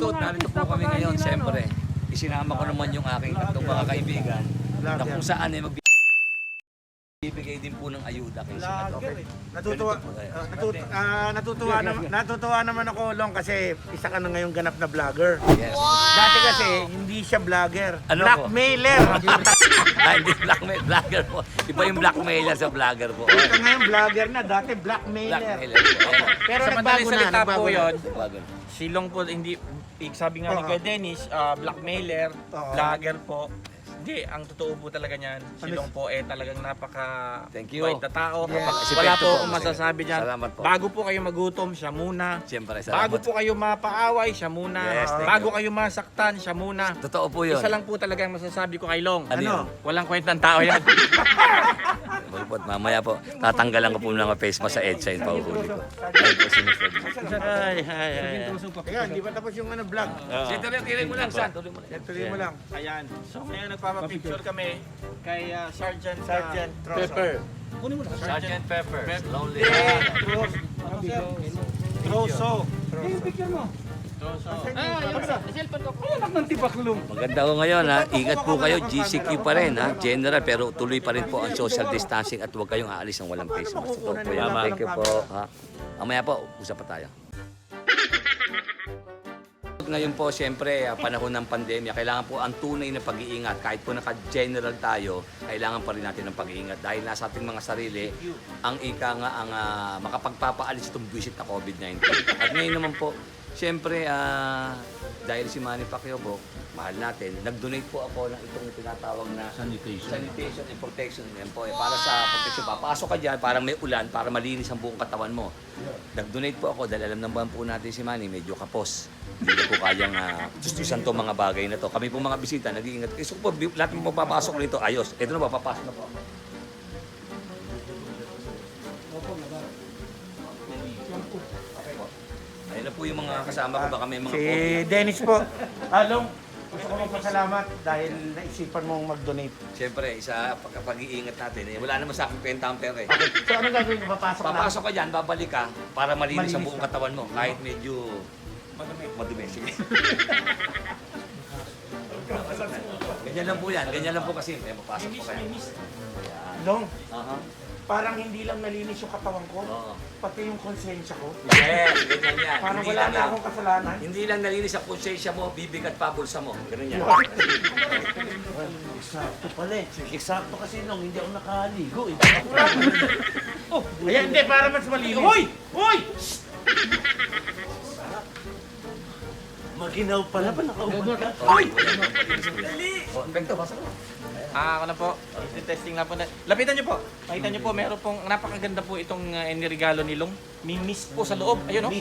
Bluetooth, narito po kami ngayon. Siyempre, isinama ko naman yung aking tatlong mga kaibigan na kung saan ay magbibigay din po ng ayuda kay Natutuwa naman ako, Long, kasi isa ka na ngayong ganap na vlogger. Yes. Dati kasi hindi siya vlogger, Ano blackmailer. Hindi vlogger po. Iba yung blackmailer sa vlogger po. Ito ngayon vlogger na, dati blackmailer. Blackmailer po. Opo. Pero Sa madaling salita po yun, Bago. si Long po hindi, sabi nga ni Kuya Dennis, blackmailer, vlogger po. Hindi, ang totoo po talaga niyan, si Long po talagang Thank you. napaka-bait na tao. Yes. Wala Respeto po po. akong masasabi niyan. Salamat po. Bago po kayo magutom, siya muna. Siyempre, Bago salamat. po kayo mapaaway, siya muna. Yes, thank Bago you. kayo masaktan, siya muna. Totoo po yun. Isa lang po talaga ang masasabi ko kay Long. Ano yun? Walang kwentang tao yan. Mamaya po, tatanggalan ko po ng mga face mask sa EDSA yung pahuhuli ko. Ayun po, sinusod. Kaya hindi pa tapos yung vlog. Tuloy mo lang, San. Tuloy mo lang. Tuloy mo lang. Ayan. So ngayon nagpapapicture kami kay Sergeant Pepper. Sergeant Pepper. Lonely. Troso. Maganda ko ngayon ha. Ingat po kayo. GCQ pa rin ha. General pero tuloy pa rin po ang social distancing at huwag kayong aalis ng walang face mask. Totoo po yan. Thank you po. Ha? Mamaya po, usap pa tayo. Ngayon po, siyempre, panahon ng pandemya, kailangan po ang tunay na pag-iingat. Kahit po naka-general tayo, kailangan pa rin natin ng pag-iingat. Dahil nasa ating mga sarili, ang ika nga ang makapagpapaalis itong visit na COVID-19. At ngayon naman po, siyempre, dahil si Manny Pacquiao po, mahal natin, nag-donate po ako ng itong tinatawag na sanitation and protection. Yan po, para sa protection. Papasok ka dyan, parang may ulan, para malinis ang buong katawan mo. Nag-donate po ako dahil alam naman po natin si Manny, medyo kapos. Hindi na po kayang gustusan to mga bagay na to. Kami po mga bisita, nag-iingat. So po, lahat ng papapasok nito, ayos. Ito na ba, papasok na po. Ayun na po yung mga kasama ko, baka may mga Si Dennis po. Long, gusto ko magpasalamat dahil naisipan mong mag-donate. Siyempre, isa pag-iingat natin. Wala naman sa akin kwenta ang pera eh. So anong gagawin ko? Papasok ka dyan, babalik ka para malinis ang buong katawan mo. Kahit medyo madumi. Sige. Ganyan lang po yan. Ganyan lang po kasi. May mapasok po kayo. Long, Aha. parang hindi lang nalinis yung katawan ko, Oo. pati yung konsensya ko. Yes, ganyan yan. Parang Hindi wala lang na yan. akong kasalanan. Hindi lang nalinis ang konsensya mo, bibig at pabulsa mo. Ganun yan. Sakto pala eh. Eksakto kasi nung hindi ako nakaligo eh. Ayan, hindi, para mas malinis. Hoy! Hoy! Maginaw pala ba nakaubad ka? Ay! Oh, Bento, basa mo. Ako na po. Testing na po. Lapitan niyo po. Makita niyo po, meron pong napakaganda po itong inirigalo ni Long. May mist po sa loob. Ayun, oh.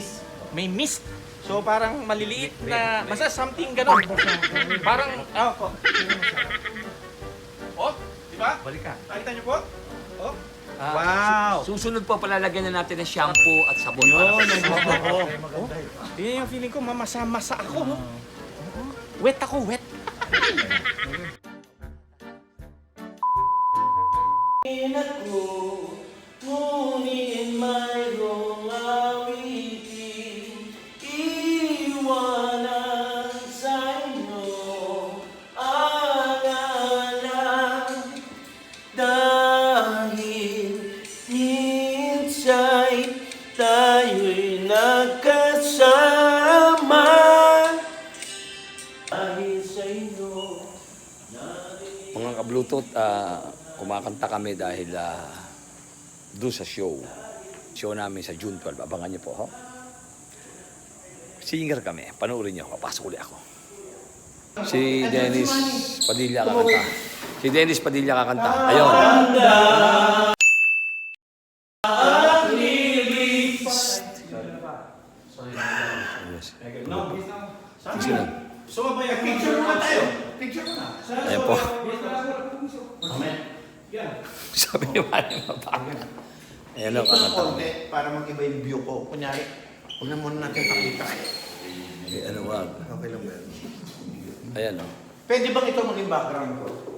May mist. So parang maliliit na, basta something ganun. Parang, po. Oh, di ba? Balik ka. Nakita niyo po? Oh. Wow! Susunod po, palalagyan na natin ng shampoo at sabon. Yun yung feeling ko, mamasa-masa ako. No? Wet ako, wet. Ngunit mayroong awitin iwanan sa inyo ang alam dahil minsa'y tayo'y nagkasama dahil sa inyo. Mga ka-Bluetooth, kumakanta kami dahil doon sa show. Show namin sa June 12. Abangan niyo po, ho? Singer kami. Panoorin niyo. Papasok ulit ako. Si Dennis Padilla kakanta. Si Dennis Padilla kakanta. Ayun. Sino? Picture muna tayo. Picture muna. Ayan po. Sabi ni Manny Mapakit. Ayan o, kakanta ko. Para mag-iba yung view ko. Kunyari, huwag na muna natin pakita. Ano wag? Okay lang ba yun? Ayan o. Pwede bang ito maging background ko?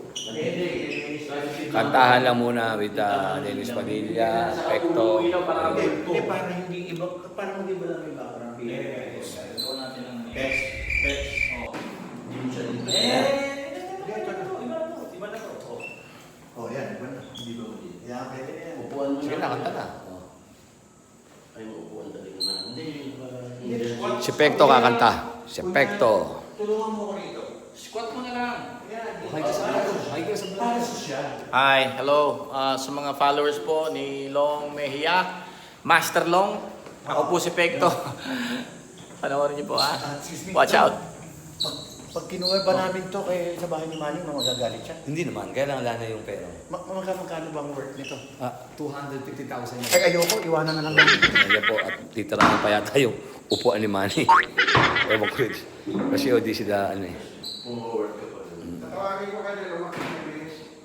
Kantahan lang muna with Dennis Padilla, Pekto. Hindi, para hindi iba, para mag-iba lang yung background. Yes. Oh, yan. Iba na. Hindi ba mo din? Yan, pwede na yan. Upuan mo Sige na, kanta na. Ay, upuan talaga na. Hindi. Si Pekto kakanta. Si Pekto. Tulungan mo ko rito. Squat mo na lang. Hi, hello. Sa mga followers po ni Long Mejia, Master Long, ako po si Pekto. Panoorin niyo po ha. Watch out. Pag kinuha ba namin to kay sa bahay ni Manny, magagalit siya? Hindi naman, kailangan wala na yung pera. Magkano bang worth nito? 250,000 yan. Ay, ayoko. Iwanan na lang namin. Ayan po, at titirahan pa yata yung upuan ni Manny. Ewan ko rin. Kasi o, di sila, ano eh.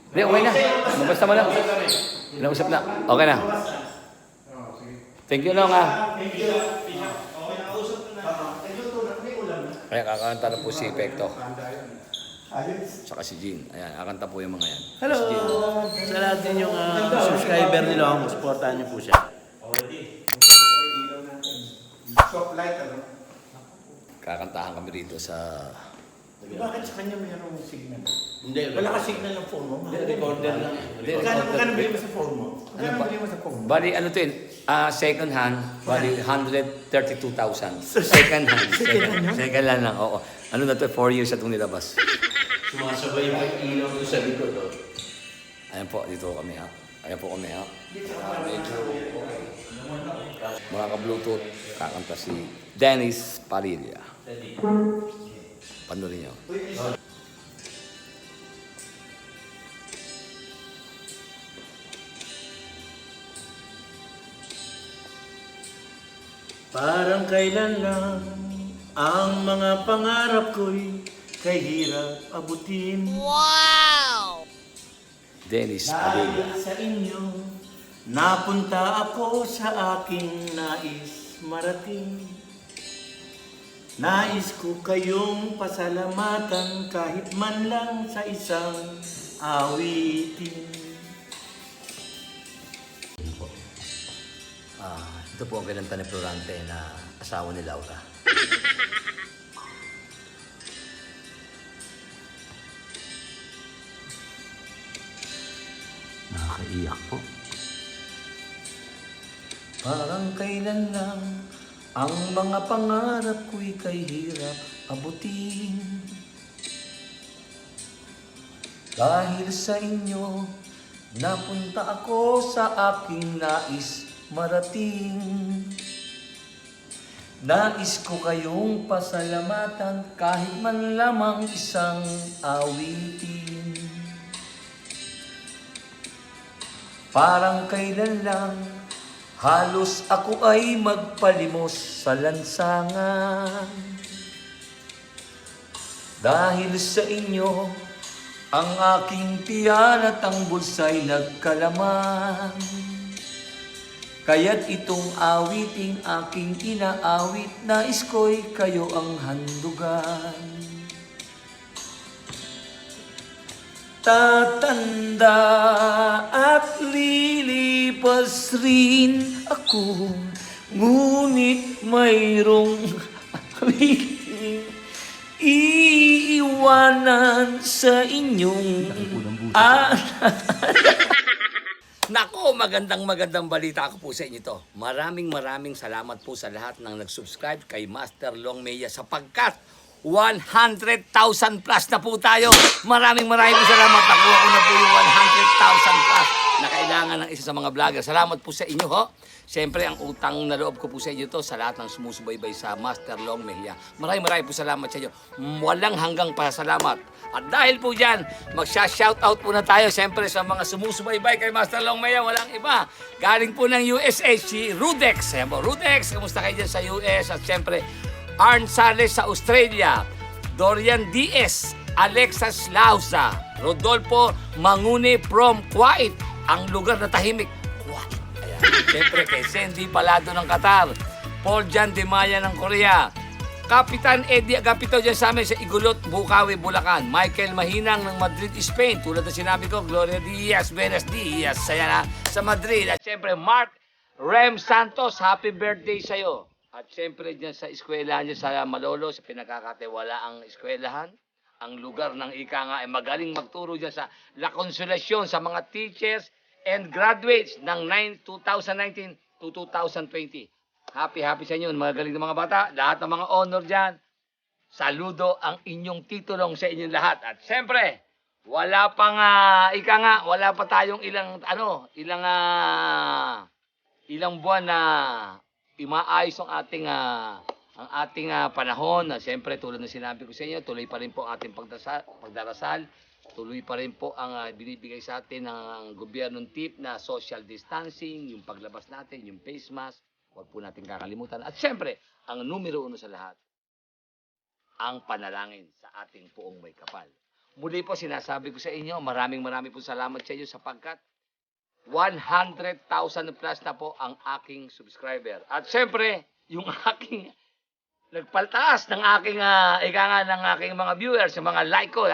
Hindi, okay na. Mabasta mo lang. Nausap na. Okay na. Thank you, Long, ha. Kaya kakanta na po si Pekto. Tsaka si Jean. Ayan, kakanta po yung mga yan. Hello! Sa lahat din yung subscriber ni Long, supportahan niyo po siya. Soft light, ano? Kakantahan kami rito sa... Bakit sa kanya mayroong signal? Hindi. Wala ka signal ng phone mo. Recorder lang. Magkano bili mo sa phone mo? Magkano bili mo sa phone mo? Bali, ano to yun? Second hand, bali 132,000. Second hand. Second hand lang, oo. Ano na to, 4 years na itong nilabas. Sumasabay yung ilaw doon sa likod. Oh. Ayan po, dito kami ha. Ayan po kami ha. Medyo okay. Mga ka-Bluetooth, kakanta si Dennis Padilla. Panoorin niyo. Parang kailan lang ang mga pangarap ko'y kahirap abutin. Dennis Padilla. Dahil sa inyo, napunta ako sa aking nais marating. Nais ko kayong pasalamatan kahit man lang sa isang awitin. Ito po ang kinanta ni Florante na asawa ni Laura. Nakakaiyak po. Parang kailan lang ang mga pangarap ko'y kay hirap abutin. Dahil sa inyo, napunta ako sa aking nais marating. Nais ko kayong pasalamatan kahit man lamang isang awitin. Parang kailan lang, halos ako ay magpalimos sa lansangan. Dahil sa inyo, ang aking tiyan at ang bulsa'y nagkalaman. Kaya't itong awiting aking inaawit, nais ko'y kayo ang handugan. Tatanda at lilipas rin ako, ngunit mayroong awiting iiwanan sa inyong Nako, magandang balita ako po sa inyo to. Maraming salamat po sa lahat ng nag-subscribe kay Master Long Mejia sapagkat 100,000 plus na po tayo. Maraming salamat. Nakuha ko na po yung 100,000 plus na kailangan ng isa sa mga vlogger. Salamat po sa inyo, ho. Siyempre, ang utang na loob ko po sa inyo to sa lahat ng sumusubaybay sa Master Long Mejia. Maraming po salamat sa inyo. Walang hanggang pasalamat. At dahil po dyan, magsha-shoutout po na tayo siyempre sa mga sumusubaybay kay Master Long Mejia. Walang iba. Galing po ng USA, si Rudex. Rudex, kamusta kayo dyan sa US? At siyempre, Arn Sales sa Australia, Dorian Diaz, Alexas Lausa, Rodolfo Mangune from Kuwait, ang lugar na tahimik. Kuwait. Ayan. Siyempre kay Sandy Palado ng Qatar, Paul Jan De Maya ng Korea, Kapitan Eddie Agapito dyan sa amin sa Igulot, Bukawi, Bulacan, Michael Mahinang ng Madrid, Spain, tulad na sinabi ko, Gloria Diaz, Benes Diaz, saya na sa Madrid. At siyempre Mark Rem Santos, happy birthday sa'yo. At siyempre dyan sa eskwelahan niya sa Malolo, sa pinagkakatiwalaang eskwelahan, ang lugar ng ika nga ay magaling magturo dyan sa La Consolacion sa mga teachers and graduates ng 2019 to 2020. Happy sa inyo, mga galing ng mga bata, lahat ng mga honor dyan. Saludo ang inyong titulong sa inyong lahat. At siyempre, wala pang ika nga, wala pa tayong ilang buwan na imaayos ang ating panahon. Na siyempre, tulad ng sinabi ko sa inyo, tuloy pa rin po ang ating pagdarasal. Tuloy pa rin po ang binibigay sa atin ng gobyernong tip na social distancing, yung paglabas natin, yung face mask. Huwag po natin kakalimutan. At siyempre, ang numero 1 sa lahat, ang panalangin sa ating poong may kapal. Muli po sinasabi ko sa inyo, maraming po salamat sa inyo sapagkat 100,000 plus na po ang aking subscriber. At siyempre, yung aking nagpaltaas ng aking ng aking mga viewers, sa mga like ko,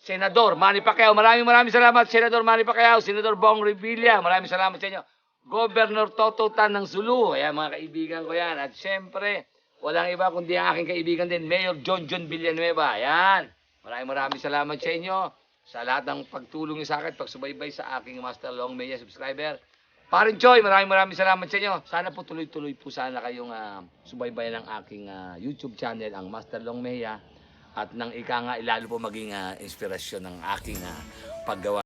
Senador Manny Pacquiao, maraming salamat, Senador Manny Pacquiao, Senador Bong Revilla, maraming salamat sa inyo. Governor Toto Tan ng Sulu, ayan mga kaibigan ko yan. At siyempre, walang iba kundi ang aking kaibigan din, Mayor John Villanueva. Ayan. Maraming salamat sa inyo sa lahat ng pagtulong niyo sa akin, pagsubaybay sa aking Master Long Media subscriber. Parin Choy, maraming salamat sa inyo. Sana po tuloy-tuloy po sana kayong subaybayan ng aking YouTube channel, ang Master Long Media. At nang ika nga, ilalo po maging inspirasyon ng aking paggawa